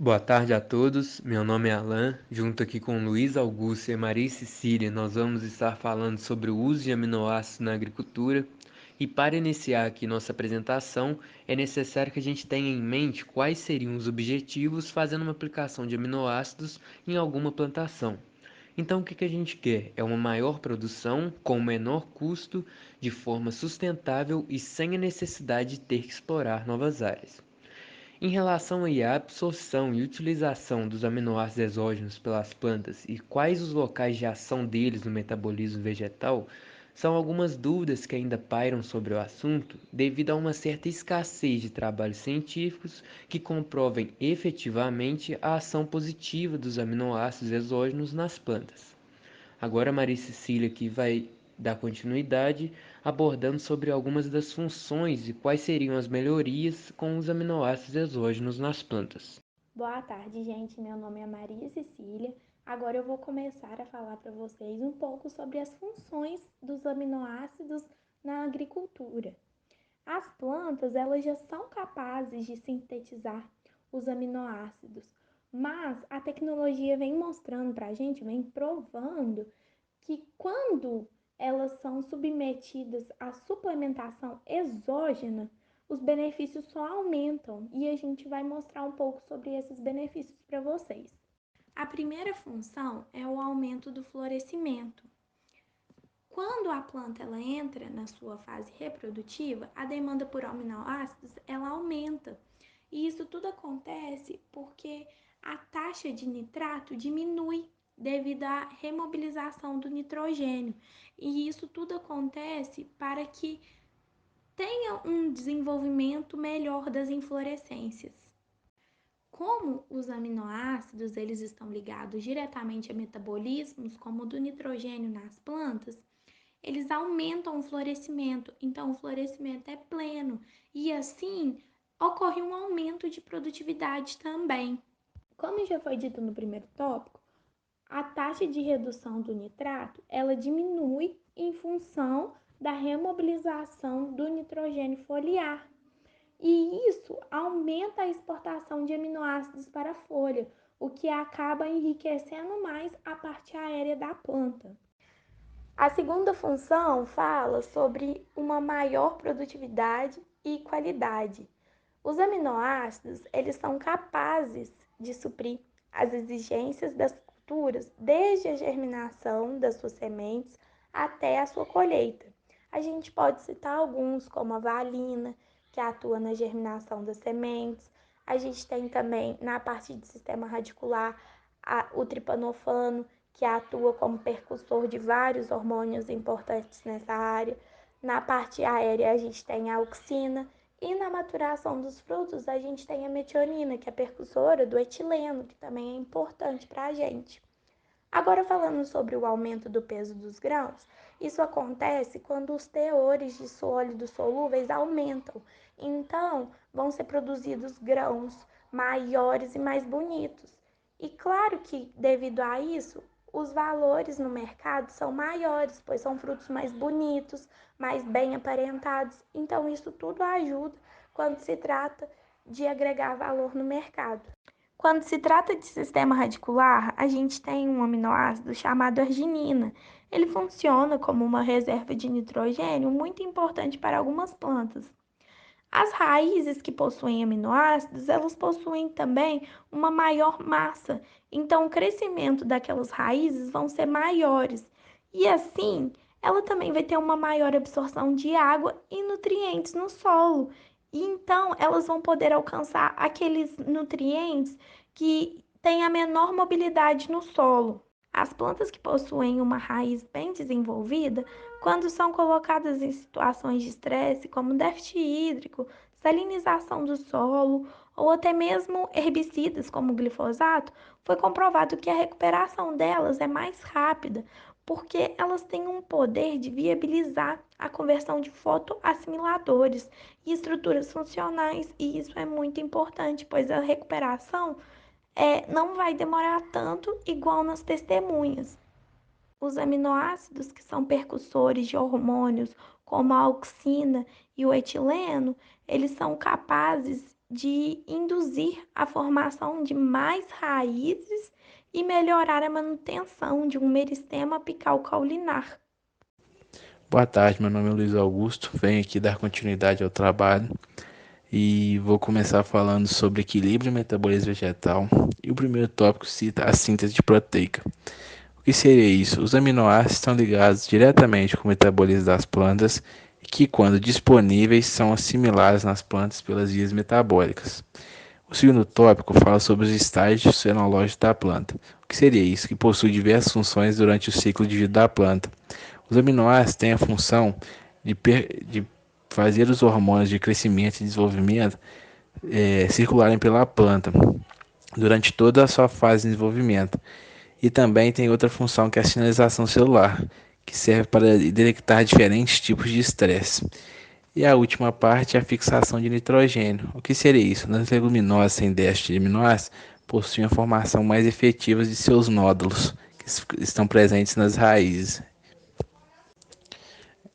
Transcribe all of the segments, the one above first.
Boa tarde a todos, meu nome é Alan, junto aqui com Luiz Augusto e Maria Cecília, nós vamos estar falando sobre o uso de aminoácidos na agricultura. E para iniciar aqui nossa apresentação, é necessário que a gente tenha em mente quais seriam os objetivos fazendo uma aplicação de aminoácidos em alguma plantação. Então, o que a gente quer? É uma maior produção com menor custo, de forma sustentável e sem a necessidade de ter que explorar novas áreas. Em relação à absorção e utilização dos aminoácidos exógenos pelas plantas e quais os locais de ação deles no metabolismo vegetal, são algumas dúvidas que ainda pairam sobre o assunto devido a uma certa escassez de trabalhos científicos que comprovem efetivamente a ação positiva dos aminoácidos exógenos nas plantas. Agora a Maria Cecília aqui vai dar continuidade abordando sobre algumas das funções e quais seriam as melhorias com os aminoácidos exógenos nas plantas. Boa tarde, gente. Meu nome é Maria Cecília. Agora eu vou começar a falar para vocês um pouco sobre as funções dos aminoácidos na agricultura. As plantas, elas já são capazes de sintetizar os aminoácidos, mas a tecnologia vem mostrando para a gente, vem provando que quando elas são submetidas à suplementação exógena, os benefícios só aumentam e a gente vai mostrar um pouco sobre esses benefícios para vocês. A primeira função é o aumento do florescimento. Quando a planta ela entra na sua fase reprodutiva, a demanda por aminoácidos ela aumenta. E isso tudo acontece porque a taxa de nitrato diminui devido à remobilização do nitrogênio. E isso tudo acontece para que tenha um desenvolvimento melhor das inflorescências. Como os aminoácidos eles estão ligados diretamente a metabolismos, como o do nitrogênio nas plantas, eles aumentam o florescimento, então o florescimento é pleno e assim ocorre um aumento de produtividade também. Como já foi dito no primeiro tópico, a taxa de redução do nitrato ela diminui em função da remobilização do nitrogênio foliar. E isso aumenta a exportação de aminoácidos para a folha, o que acaba enriquecendo mais a parte aérea da planta. A segunda função fala sobre uma maior produtividade e qualidade. Os aminoácidos, eles são capazes de suprir as exigências das culturas desde a germinação das suas sementes até a sua colheita. A gente pode citar alguns, como a valina, que atua na germinação das sementes. A gente tem também, na parte do sistema radicular, o tripanofano, que atua como percussor de vários hormônios importantes nessa área. Na parte aérea, a gente tem a auxina. E na maturação dos frutos, a gente tem a metionina, que é percussora do etileno, que também é importante para a gente. Agora, falando sobre o aumento do peso dos grãos, isso acontece quando os teores de sólidos solúveis aumentam. Então, vão ser produzidos grãos maiores e mais bonitos. E claro que, devido a isso, os valores no mercado são maiores, pois são frutos mais bonitos, mais bem aparentados. Então, isso tudo ajuda quando se trata de agregar valor no mercado. Quando se trata de sistema radicular, a gente tem um aminoácido chamado arginina. Ele funciona como uma reserva de nitrogênio muito importante para algumas plantas. As raízes que possuem aminoácidos, elas possuem também uma maior massa, então o crescimento daquelas raízes vão ser maiores. E assim, ela também vai ter uma maior absorção de água e nutrientes no solo. E então, elas vão poder alcançar aqueles nutrientes que têm a menor mobilidade no solo. As plantas que possuem uma raiz bem desenvolvida, quando são colocadas em situações de estresse, como déficit hídrico, salinização do solo ou até mesmo herbicidas como o glifosato, foi comprovado que a recuperação delas é mais rápida, porque elas têm um poder de viabilizar a conversão de fotoassimiladores e estruturas funcionais, e isso é muito importante, pois a recuperação não vai demorar tanto igual nas testemunhas. Os aminoácidos, que são percussores de hormônios, como a auxina e o etileno, eles são capazes de induzir a formação de mais raízes e melhorar a manutenção de um meristema apical caulinar. Boa tarde, meu nome é Luiz Augusto, venho aqui dar continuidade ao trabalho e vou começar falando sobre equilíbrio e metabolismo vegetal. E o primeiro tópico cita a síntese proteica. O que seria isso? Os aminoácidos estão ligados diretamente com o metabolismo das plantas e que, quando disponíveis, são assimilados nas plantas pelas vias metabólicas. O segundo tópico fala sobre os estágios fenológicos da planta. O que seria isso? Que possui diversas funções durante o ciclo de vida da planta. Os aminoácidos têm a função de fazer os hormônios de crescimento e desenvolvimento circularem pela planta durante toda a sua fase de desenvolvimento. E também tem outra função que é a sinalização celular, que serve para detectar diferentes tipos de estresse. E a última parte é a fixação de nitrogênio. O que seria isso? Nas leguminosas sem déficit de aminoácidos possuem a formação mais efetiva de seus nódulos, que estão presentes nas raízes.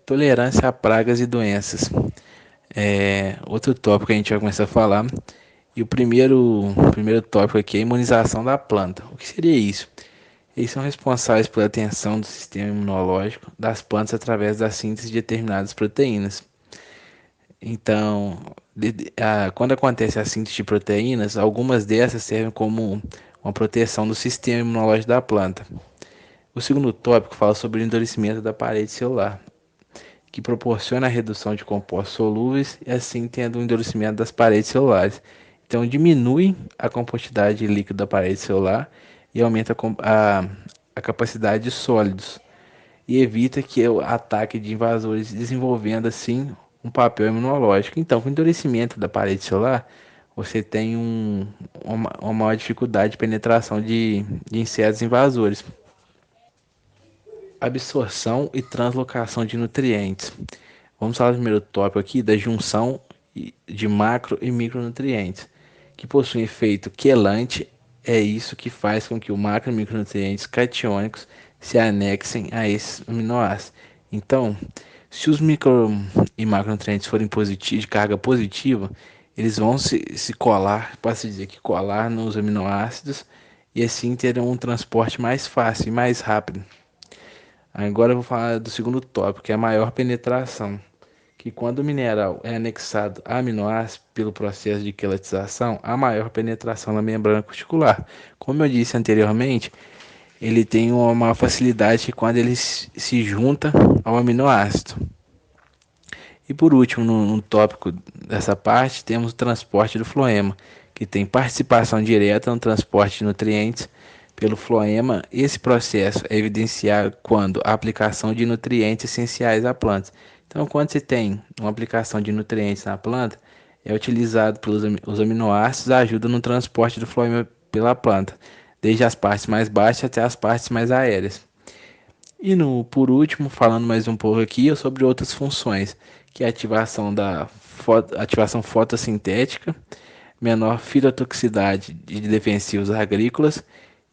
Tolerância a pragas e doenças. Outro tópico que a gente vai começar a falar. E o primeiro tópico aqui é a imunização da planta. O que seria isso? Eles são responsáveis pela atenção do sistema imunológico das plantas através da síntese de determinadas proteínas. Então, quando acontece a síntese de proteínas, algumas dessas servem como uma proteção do sistema imunológico da planta. O segundo tópico fala sobre o endurecimento da parede celular, que proporciona a redução de compostos solúveis e assim tendo um endurecimento das paredes celulares. Então diminui a compostibilidade líquida da parede celular e aumenta a capacidade de sólidos e evita que o ataque de invasores, desenvolvendo assim um papel imunológico. Então, com o endurecimento da parede celular, você tem uma maior dificuldade de penetração de insetos invasores. Absorção e translocação de nutrientes. Vamos falar do primeiro tópico aqui da junção de macro e micronutrientes, que possuem efeito quelante. É isso que faz com que o macro e micronutrientes catiônicos se anexem a esses aminoácidos. Então, se os micro e macronutrientes forem positivos, de carga positiva, eles vão se colar, pode-se dizer que colar nos aminoácidos, e assim terão um transporte mais fácil e mais rápido. Agora eu vou falar do segundo tópico, que é a maior penetração, que quando o mineral é anexado a aminoácidos pelo processo de quelatização, há maior penetração na membrana cuticular. Como eu disse anteriormente, ele tem uma maior facilidade quando ele se junta ao aminoácido. E por último, no tópico dessa parte, temos o transporte do floema, que tem participação direta no transporte de nutrientes pelo floema. Esse processo é evidenciado quando a aplicação de nutrientes essenciais à planta. Então, quando você tem uma aplicação de nutrientes na planta, é utilizado pelos os aminoácidos, ajuda no transporte do floema pela planta, desde as partes mais baixas até as partes mais aéreas. E por último, falando mais um pouco aqui é sobre outras funções, que é a ativação fotossintética, menor fitotoxicidade de defensivos agrícolas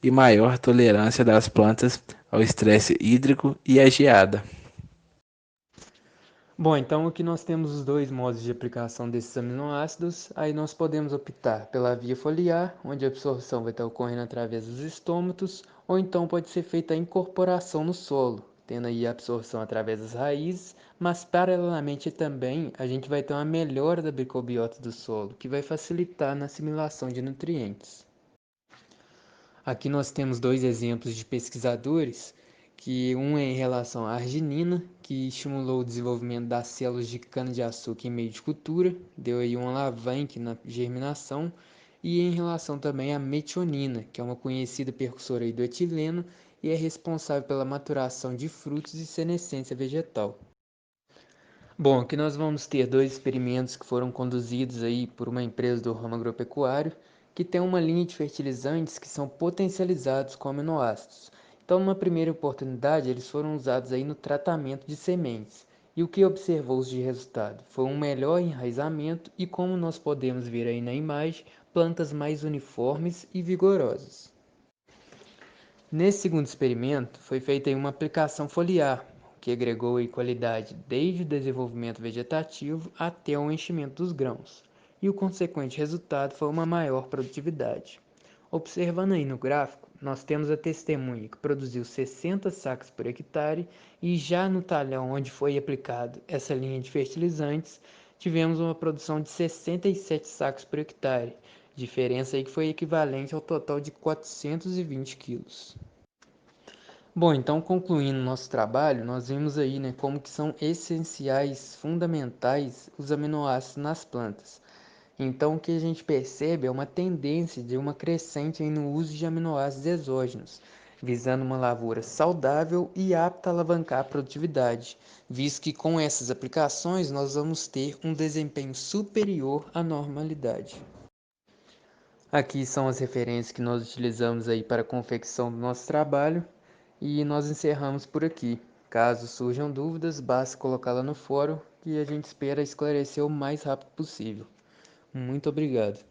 e maior tolerância das plantas ao estresse hídrico e à geada. Bom, então aqui nós temos os dois modos de aplicação desses aminoácidos. Aí nós podemos optar pela via foliar, onde a absorção vai estar ocorrendo através dos estômatos, ou então pode ser feita a incorporação no solo, tendo aí a absorção através das raízes, mas paralelamente também a gente vai ter uma melhora da microbiota do solo, que vai facilitar na assimilação de nutrientes. Aqui nós temos dois exemplos de pesquisadores, que um é em relação à arginina, que estimulou o desenvolvimento das células de cana-de-açúcar em meio de cultura, deu aí um alavanque na germinação, e em relação também à metionina, que é uma conhecida precursora aí do etileno e é responsável pela maturação de frutos e senescência vegetal. Bom, aqui nós vamos ter dois experimentos que foram conduzidos aí por uma empresa do ramo agropecuário, que tem uma linha de fertilizantes que são potencializados com aminoácidos. Então, numa primeira oportunidade, eles foram usados aí no tratamento de sementes. E o que observou-se de resultado? Foi um melhor enraizamento e, como nós podemos ver aí na imagem, plantas mais uniformes e vigorosas. Nesse segundo experimento, foi feita uma aplicação foliar, que agregou qualidade desde o desenvolvimento vegetativo até o enchimento dos grãos. e o consequente resultado foi uma maior produtividade. Observando aí no gráfico, nós temos a testemunha que produziu 60 sacas por hectare e já no talhão onde foi aplicado essa linha de fertilizantes, tivemos uma produção de 67 sacos por hectare, diferença aí que foi equivalente ao total de 420 quilos. Bom, então concluindo nosso trabalho, nós vimos aí, né, como que são essenciais, fundamentais os aminoácidos nas plantas. Então, o que a gente percebe é uma tendência de uma crescente no uso de aminoácidos exógenos, visando uma lavoura saudável e apta a alavancar a produtividade, visto que com essas aplicações nós vamos ter um desempenho superior à normalidade. Aqui são as referências que nós utilizamos aí para a confecção do nosso trabalho e nós encerramos por aqui. Caso surjam dúvidas, basta colocá-la no fórum que a gente espera esclarecer o mais rápido possível. Muito obrigado.